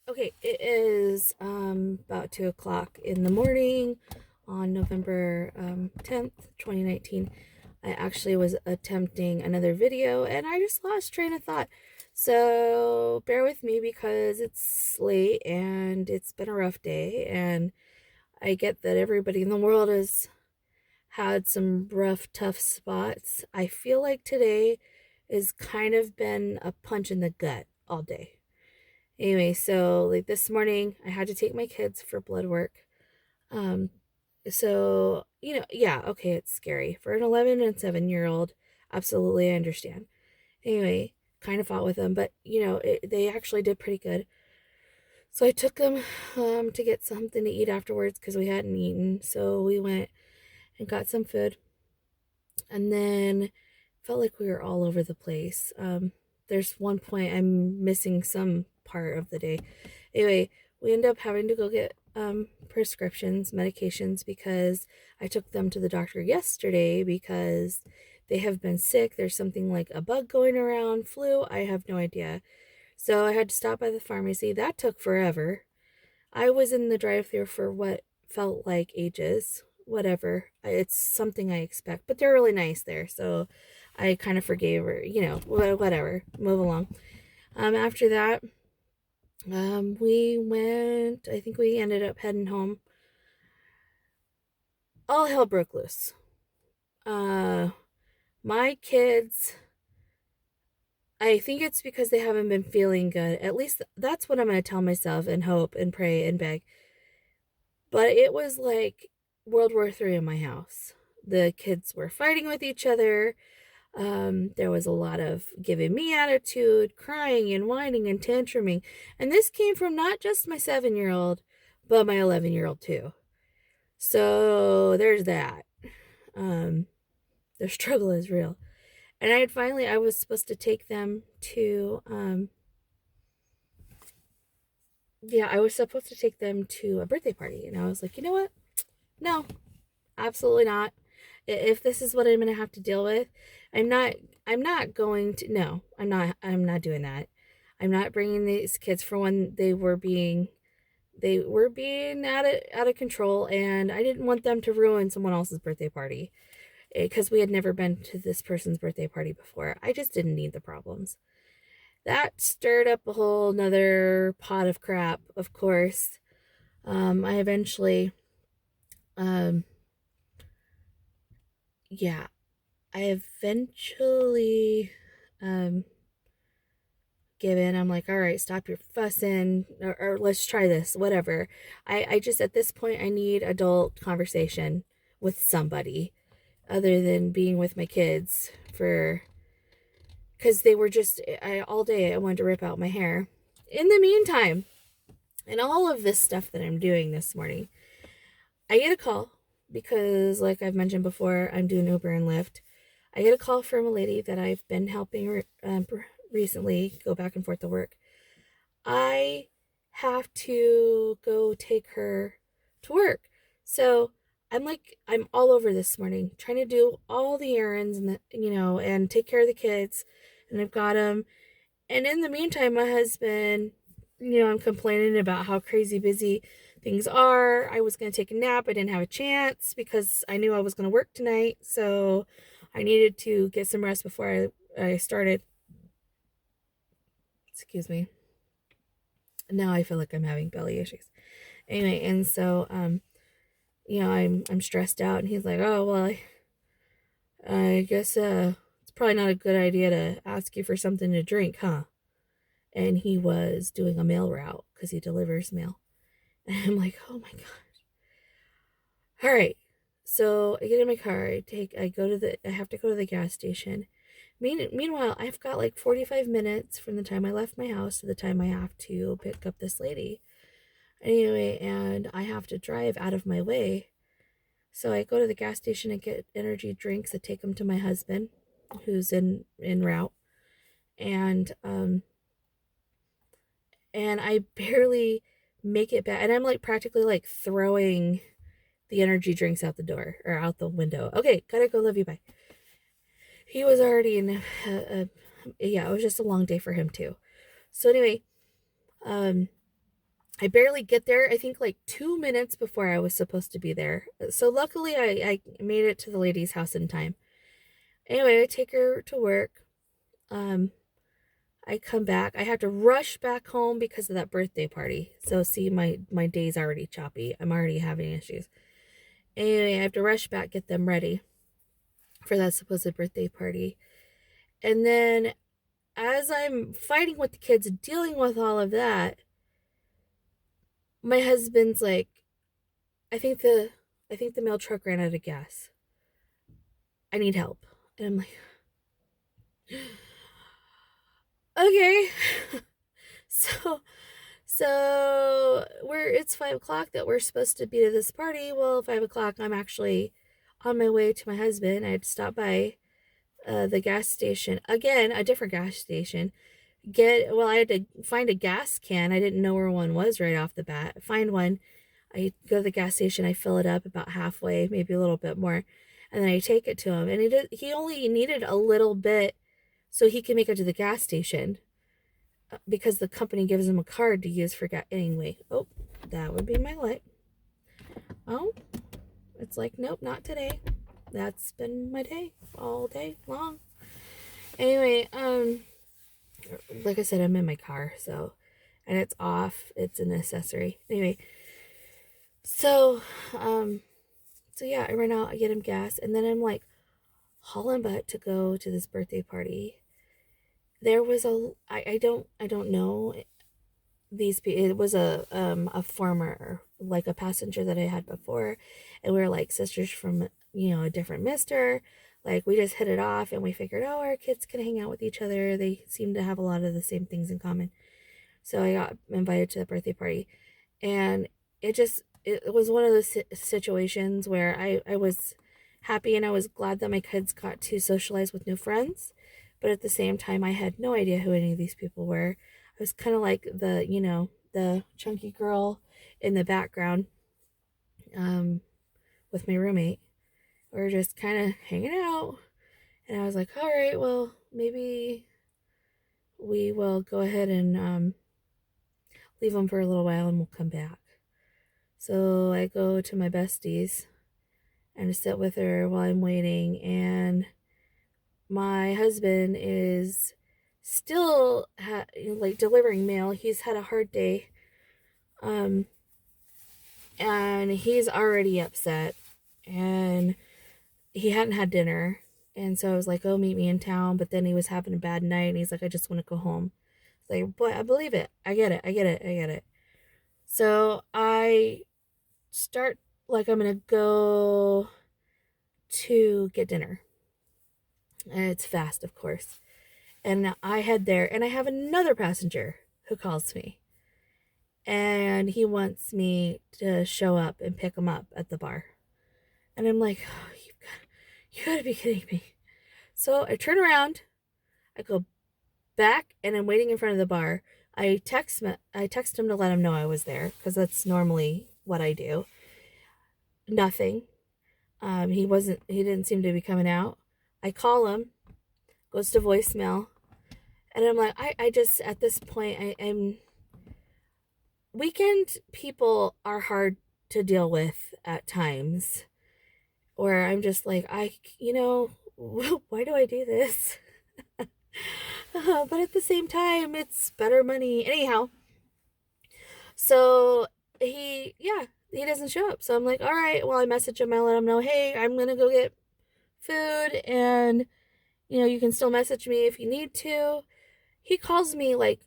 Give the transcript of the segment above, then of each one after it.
Okay, it is about 2 o'clock in the morning on November 10th, 2019. I actually was attempting another video and I just lost train of thought. So bear with me because it's late and it's been a rough day, and I get that everybody in the world has had some rough, tough spots. I feel like today has kind of been a punch in the gut all day. Anyway, so like this morning, I had to take my kids for blood work. Um, so yeah, okay, it's scary for an 11 and 7-year old. Absolutely, I understand. Anyway, kind of fought with them, but they actually did pretty good. So I took them to get something to eat afterwards because we hadn't eaten. So we went and got some food, and then felt like we were all over the place. There's one point I'm missing some part of the day. Anyway, we end up having to go get prescriptions, medications, because I took them to the doctor yesterday because they have been sick. There's something like a bug going around, flu. I have no idea. So I had to stop by the pharmacy. That took forever. I was in the drive-thru for what felt like ages. Whatever. It's something I expect, but they're really nice there. So I kind of forgave her, whatever. Move along. After that, we went, I think we ended up heading home. All hell broke loose. Uh, my kids, I think it's because they haven't been feeling good. At least that's what I'm going to tell myself and hope and pray and beg. But it was like World War III in my house. The kids were fighting with each other. There was a lot of giving me attitude, crying and whining and tantruming. And this came from not just my 7-year-old, but my 11-year-old too. So there's that. Um, the struggle is real. And I was supposed to take them to, I was supposed to take them to a birthday party. And I was like, you know what? No, absolutely not. If this is what I'm going to have to deal with, I'm not, I'm not going to, no, I'm not doing that. I'm not bringing these kids for when they were being out of control, and I didn't want them to ruin someone else's birthday party because we had never been to this person's birthday party before. I just didn't need the problems. That stirred up a whole nother pot of crap, of course. I eventually, um, yeah, I eventually, um, give in. I'm like, all right, stop your fussing, or let's try this, whatever. I just, at this point, I need adult conversation with somebody other than being with my kids because they were just, all day I wanted to rip out my hair. In the meantime, and all of this stuff that I'm doing this morning, I get a call because, like I've mentioned before, I'm doing Uber and Lyft. I get a call from a lady that I've been helping recently go back and forth to work. I have to go take her to work. So I'm all over this morning, trying to do all the errands and take care of the kids. And I've got them. And in the meantime, my husband, I'm complaining about how crazy busy things are. I was going to take a nap. I didn't have a chance because I knew I was going to work tonight. So I needed to get some rest before I started. Excuse me. Now I feel like I'm having belly issues. Anyway, and so I'm stressed out, and he's like, "Oh, well, I guess it's probably not a good idea to ask you for something to drink, huh?" And he was doing a mail route because he delivers mail. And I'm like, "Oh my god." All right. So I get in my car, I have to go to the gas station. Meanwhile, I've got like 45 minutes from the time I left my house to the time I have to pick up this lady. Anyway, and I have to drive out of my way. So I go to the gas station and get energy drinks that take them to my husband, who's in route, and I barely make it back, and I'm like practically like throwing the energy drinks out the door or out the window. Okay, gotta go. Love you. Bye. He was already in. Yeah, it was just a long day for him too. So anyway, um, I barely get there. I think like 2 minutes before I was supposed to be there. So luckily I made it to the lady's house in time. Anyway, I take her to work. Um, I come back. I have to rush back home because of that birthday party. So see, my day's already choppy. I'm already having issues. Anyway, I have to rush back, get them ready for that supposed birthday party. And then as I'm fighting with the kids, dealing with all of that, my husband's like, I think the I think the mail truck ran out of gas. I need help. And I'm like, okay. so it's 5 o'clock that we're supposed to be to this party. Well, 5 o'clock, I'm actually on my way to my husband. I had to stop by the gas station again, a different gas station. I had to find a gas can. I didn't know where one was right off the bat. Find one. I go to the gas station. I fill it up about halfway, maybe a little bit more, and then I take it to him. And he only needed a little bit so he can make it to the gas station because the company gives him a card to use for gas. Anyway, oh, that would be my light. Oh, it's like, nope, not today. That's been my day all day long. Anyway, like I said, I'm in my car, and it's off. It's an accessory. Anyway, so, yeah, I run out, I get him gas, and then I'm like hauling butt to go to this birthday party. There was I don't know these people. It was a former, like a passenger that I had before, and we were like sisters from, a different mister. Like we just hit it off and we figured, oh, our kids can hang out with each other. They seem to have a lot of the same things in common. So I got invited to the birthday party, and it was one of those situations where I was happy and I was glad that my kids got to socialize with new friends, but at the same time I had no idea who any of these people were. I was kind of like the chunky girl in the background, um, with my roommate. We were just kind of hanging out, and I was like, all right, well, maybe we will go ahead and leave them for a little while and we'll come back. So I go to my bestie's and I sit with her while I'm waiting, and my husband is still like delivering mail. He's had a hard day, um, and he's already upset, and he hadn't had dinner, and so I was like, "Oh, meet me in town." But then he was having a bad night, and he's like, "I just want to go home." It's like, boy, I believe it. I get it. I get it. I get it. So I start like I'm gonna go to get dinner. And it's fast, of course. And I head there, and I have another passenger who calls me. And he wants me to show up and pick him up at the bar. And I'm like, oh, you gotta be kidding me. So I turn around, I go back, and I'm waiting in front of the bar. I text him to let him know I was there, because that's normally what I do. Nothing. He didn't seem to be coming out. I call him, goes to voicemail, and I'm like, I just, at this point, I'm, weekend people are hard to deal with at times, or I'm just like, why do I do this? But at the same time, it's better money. Anyhow, so he doesn't show up. So I'm like, all right, well, I message him, I let him know, hey, I'm going to go get food, and, you can still message me if you need to. He calls me like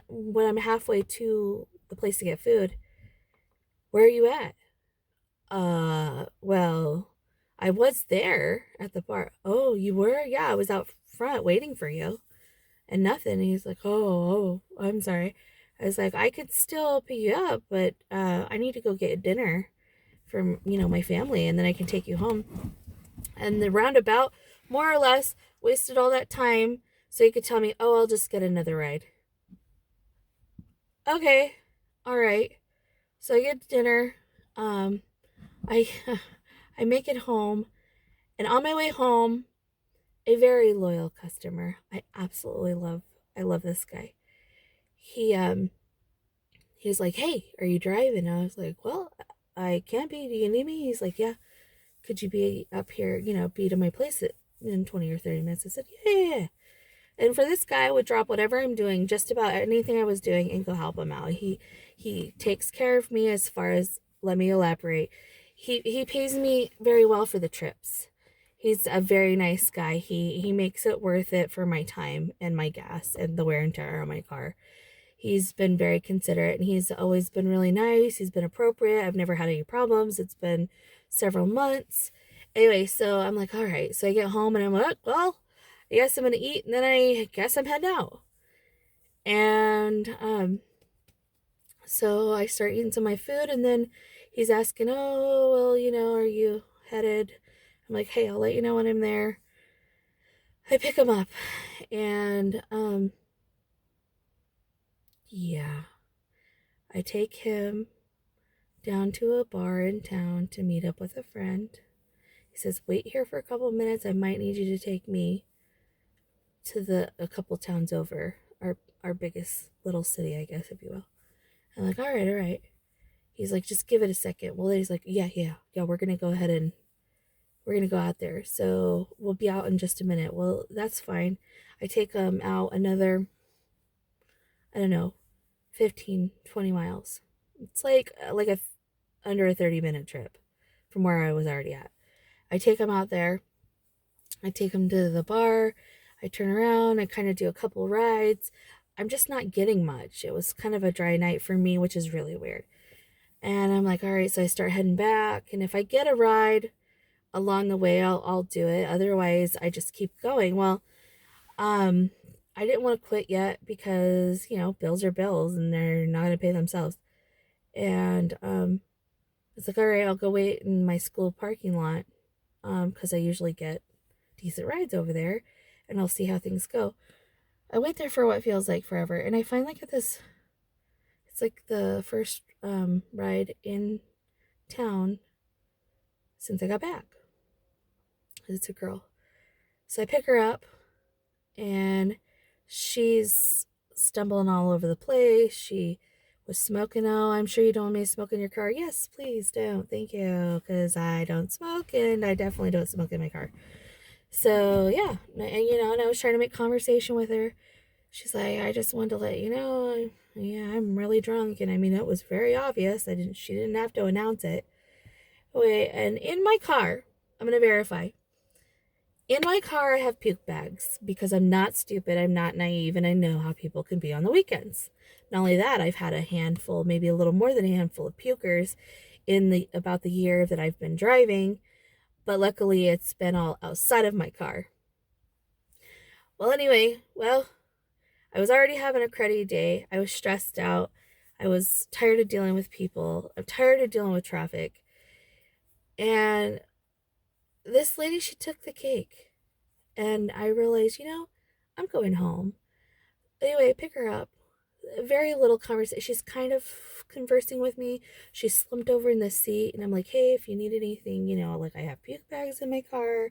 when I'm halfway to the place to get food. Where are you at? Well, I was there at the bar. Oh, you were? Yeah, I was out front waiting for you. And nothing. And he's like, oh, I'm sorry. I was like, I could still pick you up, but I need to go get dinner from, my family, and then I can take you home. And the roundabout, more or less, wasted all that time so he could tell me, oh, I'll just get another ride. Okay, all right. So I get dinner. I I make it home, and on my way home, a very loyal customer. I love this guy. He he's like, hey, are you driving? I was like, well, I can't be. Do you need me? He's like, yeah. Could you be up here, be to my place in 20 or 30 minutes? I said, yeah, yeah, yeah. And for this guy, I would drop whatever I'm doing, just about anything I was doing, and go help him out. He takes care of me as far as, let me elaborate. He pays me very well for the trips. He's a very nice guy. He makes it worth it for my time and my gas and the wear and tear on my car. He's been very considerate, and he's always been really nice. He's been appropriate. I've never had any problems. It's been several months. Anyway, so I'm like, all right. So I get home and I'm like, well, I guess I'm gonna eat, and then I guess I'm heading out. And so I start eating some of my food, and then he's asking, oh, well, are you headed? I'm like, hey, I'll let you know when I'm there. I pick him up, and yeah, I take him down to a bar in town to meet up with a friend. He says, wait here for a couple of minutes. I might need you to take me to a couple towns over, our biggest little city, I guess, if you will. I'm like, all right, all right. He's like, just give it a second. Well, then he's like, yeah, we're gonna go ahead and we're gonna go out there. So we'll be out in just a minute. Well, that's fine. I take him out another, I don't know, 15, 20 miles. It's like under a 30-minute trip from where I was already at. I take him out there. I take him to the bar. I turn around. I kind of do a couple rides. I'm just not getting much. It was kind of a dry night for me, which is really weird. And I'm like, all right, so I start heading back. And if I get a ride along the way, I'll do it. Otherwise, I just keep going. Well, I didn't want to quit yet because, bills are bills and they're not going to pay themselves. And it's like, all right, I'll go wait in my school parking lot because I usually get decent rides over there, and I'll see how things go. I wait there for what feels like forever, and I finally get this. It's like the first ride in town since I got back. It's a girl. So I pick her up, and she's stumbling all over the place. She was smoking. Oh, I'm sure you don't want me to smoke in your car. Yes, please don't. Thank you, because I don't smoke, and I definitely don't smoke in my car. So yeah, and I was trying to make conversation with her. She's like, I just wanted to let you know, yeah, I'm really drunk. And I mean, it was very obvious. She didn't have to announce it. Wait, and in my car, I'm going to verify. In my car, I have puke bags because I'm not stupid. I'm not naive. And I know how people can be on the weekends. Not only that, I've had a handful, maybe a little more than a handful of pukers about the year that I've been driving. But luckily, it's been all outside of my car. Well, anyway, I was already having a cruddy day. I was stressed out. I was tired of dealing with people. I'm tired of dealing with traffic. And this lady, she took the cake. And I realized, I'm going home. Anyway, I pick her up. Very little conversation. She's kind of conversing with me. She slumped over in the seat. And I'm like, hey, if you need anything, I have puke bags in my car.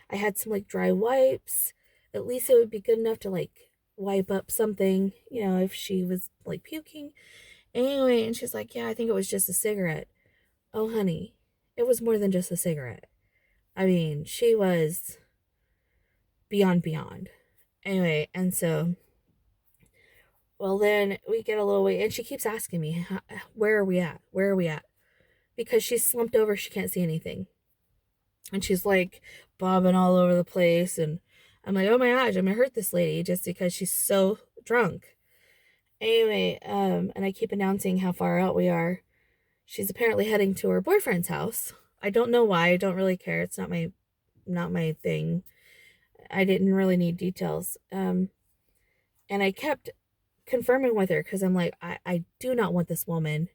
I had some dry wipes. At least it would be good enough to wipe up something, if she was puking. Anyway, and she's like, yeah, I think it was just a cigarette. Oh, honey, it was more than just a cigarette. I mean, she was beyond. Anyway, and so, well, then we get a little way, and she keeps asking me, where are we at? Where are we at? Because she's slumped over, she can't see anything. And she's bobbing all over the place, and I'm like, oh my gosh, I'm gonna hurt this lady just because she's so drunk. Anyway, and I keep announcing how far out we are. She's apparently heading to her boyfriend's house. I don't know why. I don't really care. It's not my thing. I didn't really need details. And I kept confirming with her because I'm like, I do not want this woman.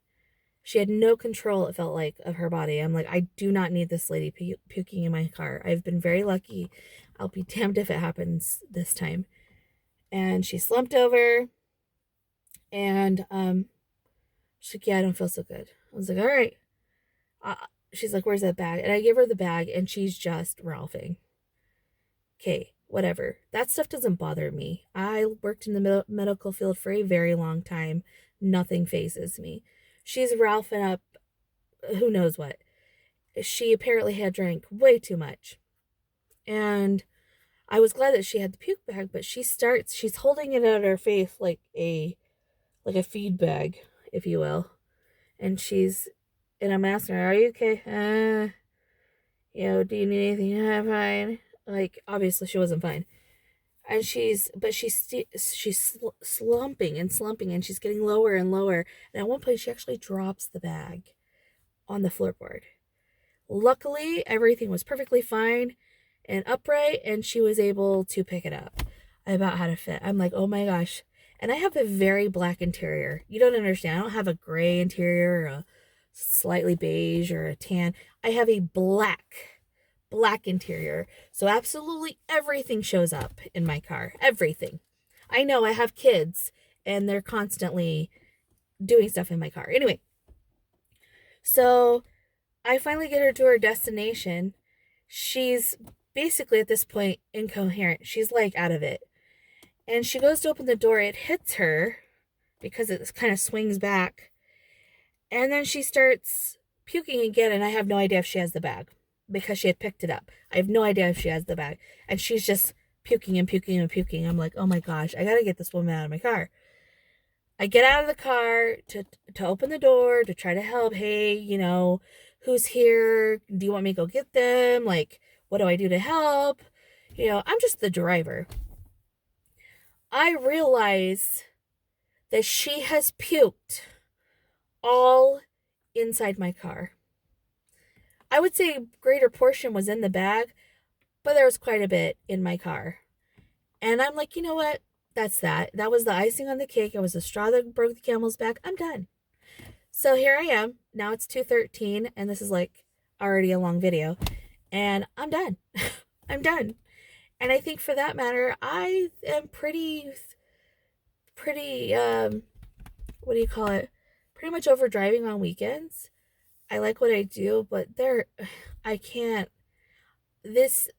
She had no control, it felt like, of her body. I'm like, I do not need this lady puking in my car. I've been very lucky. I'll be damned if it happens this time. And she slumped over, and she's like, yeah, I don't feel so good. I was like, all right. She's like, where's that bag? And I give her the bag, and she's just Ralphing. Okay, whatever. That stuff doesn't bother me. I worked in the medical field for a very long time. Nothing phases me. She's Ralphing up who knows what. She apparently had drank way too much. And I was glad that she had the puke bag, but she's holding it at her face like a feed bag, if you will. And I'm asking her, "Are you okay? Do you need anything? I'm fine." Like, obviously she wasn't fine. And she's slumping and slumping, and she's getting lower and lower. And at one point, she actually drops the bag on the floorboard. Luckily, everything was perfectly fine and upright, and she was able to pick it up. I about had a fit. I'm like, oh my gosh. And I have a very black interior. You don't understand. I don't have a gray interior or a slightly beige or a tan. I have a black interior. So absolutely everything shows up in my car. Everything. I know I have kids and they're constantly doing stuff in my car. Anyway, so I finally get her to her destination. She's basically at this point incoherent. She's like out of it. And she goes to open the door. It hits her because it kind of swings back. And then she starts puking again. And I have no idea if she has the bag because she had picked it up. I have no idea if she has the bag. And she's just puking and puking and puking. I'm like, oh my gosh, I got to get this woman out of my car. I get out of the car to open the door to try to help. Hey, who's here? Do you want me to go get them? Like, what do I do to help? I'm just the driver. I realize that she has puked all inside my car. I would say a greater portion was in the bag, but there was quite a bit in my car. And I'm like, you know what? That's that. That was the icing on the cake. It was the straw that broke the camel's back. I'm done. So here I am. Now it's 2:13, and this is like already a long video. And I'm done. I'm done. And I think for that matter, I am pretty, what do you call it? Pretty much over driving on weekends. I like what I do, but I can't.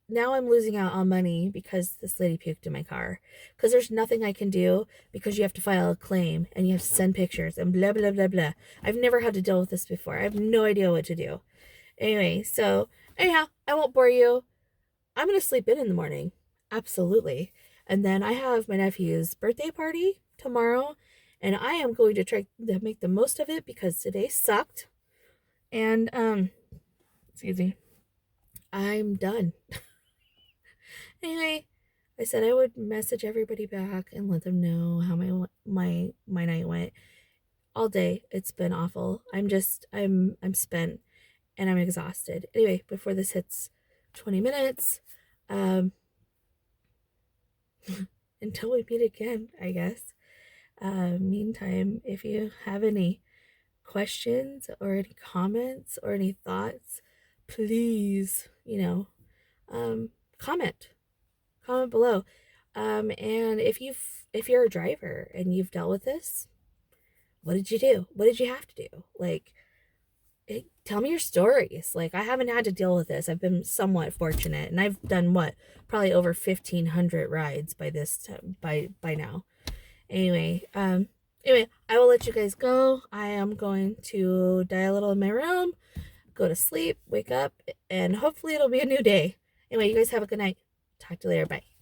Now I'm losing out on money because this lady puked in my car. Because there's nothing I can do because you have to file a claim and you have to send pictures and blah, blah, blah, blah. I've never had to deal with this before. I have no idea what to do. Anyway, so anyhow, I won't bore you. I'm going to sleep in the morning. Absolutely. And then I have my nephew's birthday party tomorrow. And I am going to try to make the most of it because today sucked. And, excuse me. I'm done. Anyway, I said I would message everybody back and let them know how my night went. All day, it's been awful. I'm spent and I'm exhausted. Anyway, before this hits 20 minutes, until we meet again, I guess. Meantime, if you have any questions or any comments or any thoughts, please, comment below. And if you're a driver and you've dealt with this, what did you do? What did you have to do? Like, tell me your stories. Like, I haven't had to deal with this. I've been somewhat fortunate, and I've done probably over 1,500 rides by this time, by now. Anyway, I will let you guys go. I am going to die a little in my room, go to sleep, wake up, and hopefully it'll be a new day. Anyway, you guys have a good night. Talk to you later. Bye.